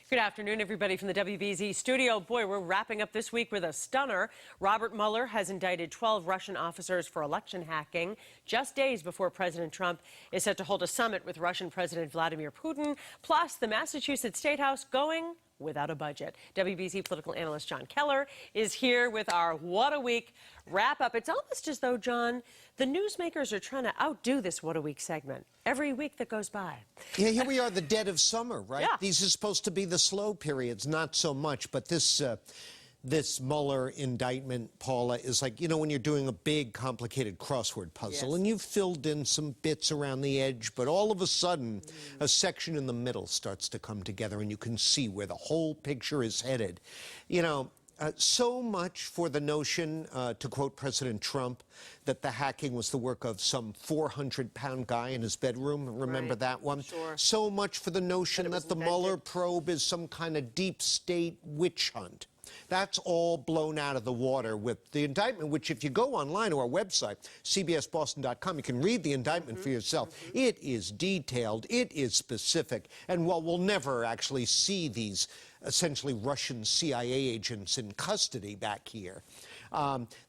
Good afternoon, everybody from the WBZ studio. Boy, we're wrapping up this week with a stunner. Robert Mueller has indicted 12 Russian officers for election hacking just days before President Trump is set to hold a summit with Russian President Vladimir Putin. Plus, the Massachusetts State House going without a budget. WBZ political analyst Jon Keller is here with our What a Week wrap-up. It's almost as though, John, the newsmakers are trying to outdo this What a Week segment every week that goes by. Yeah, here we are, the dead of summer, right? Yeah. These are supposed to be the slow periods, not so much. But this Mueller indictment, Paula, is like, you know, when you're doing a big, complicated crossword puzzle, Yes. and you've filled in some bits around the edge, but all of a sudden, a section in the middle starts to come together, and you can see where the whole picture is headed. You know, so much for the notion, to quote President Trump, that the hacking was the work of some 400-pound guy in his bedroom. Remember that one? Sure. So much for the notion that the Mueller probe is some kind of deep state witch hunt. That's all blown out of the water with the indictment, which if you go online to our website, cbsboston.com, you can read the indictment for yourself. It is detailed, it is specific, and while we'll never actually see these essentially Russian CIA agents in custody back here,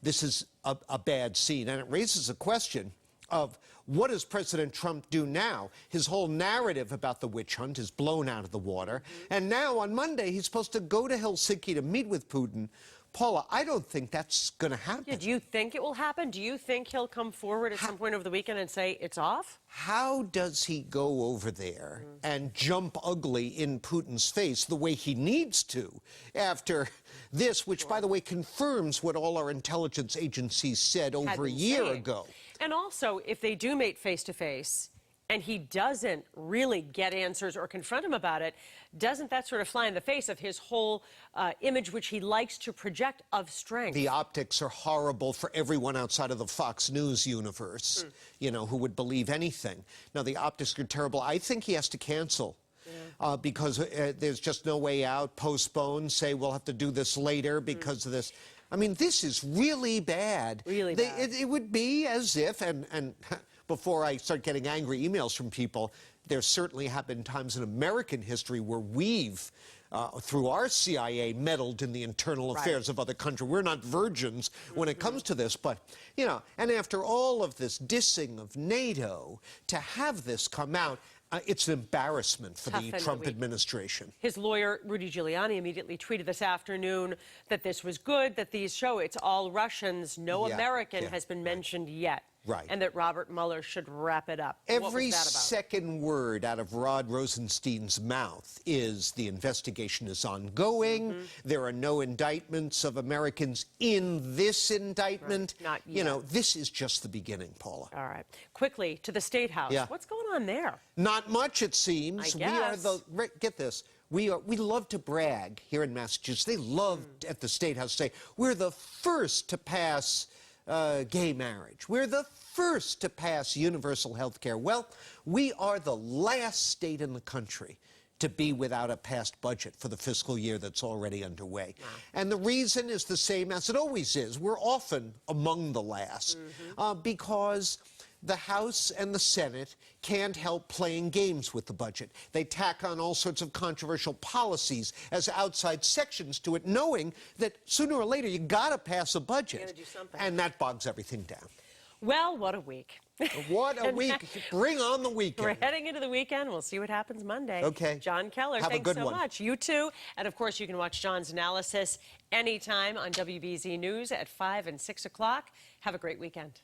this is a bad scene, and it raises a question of what does President Trump do now? His whole narrative about the witch hunt is blown out of the water. And now on Monday, he's supposed to go to Helsinki to meet with Putin. Paula, I don't think that's going to happen. Yeah, do you think it will happen? Do you think he'll come forward at some point over the weekend and say it's off? How does he go over there and jump ugly in Putin's face the way he needs to after this, which, by the way, confirms what all our intelligence agencies said over a year ago? And also, if they do meet face-to-face and he doesn't really get answers or confront him about it, doesn't that sort of fly in the face of his whole image, which he likes to project, of strength? The optics are horrible for everyone outside of the Fox News universe, you know, who would believe anything. No, the optics are terrible. I think he has to cancel. Because there's just no way out, postpone, say we'll have to do this later because of this. I mean, this is really bad. Really bad. It would be as if, and before I start getting angry emails from people, there certainly have been times in American history where we've, through our CIA, meddled in the internal affairs of other countries. We're not virgins when it comes to this, but, you know, and after all of this dissing of NATO, to have this come out, it's an embarrassment for the Trump administration. His lawyer, Rudy Giuliani, immediately tweeted this afternoon that this was good, that these show it's all Russians, no American has been mentioned yet. Right. And that Robert Mueller should wrap it up. Every second word out of Rod Rosenstein's mouth is the investigation is ongoing. There are no indictments of Americans in this indictment. Not yet. You know, this is just the beginning, Paula. All right. Quickly, to the State House. What's going on there? Not much, it seems. I guess. Get this. We love to brag here in Massachusetts. They love at the State House to say, we're the first to pass gay marriage. We're the first to pass universal health care. Well, we are the last state in the country to be without a passed budget for the fiscal year that's already underway. And the reason is the same as it always is. We're often among the last because the House and the Senate can't help playing games with the budget. They tack on all sorts of controversial policies as outside sections to it, knowing that sooner or later you gotta pass a budget. You gotta do something. And that bogs everything down. Well, what a week. What a week. Bring on the weekend. We're heading into the weekend. We'll see what happens Monday. Okay. Jon Keller, Have a thanks good so one. much. You too. And of course, you can watch Jon's analysis anytime on WBZ News at 5 and 6 o'clock. Have a great weekend.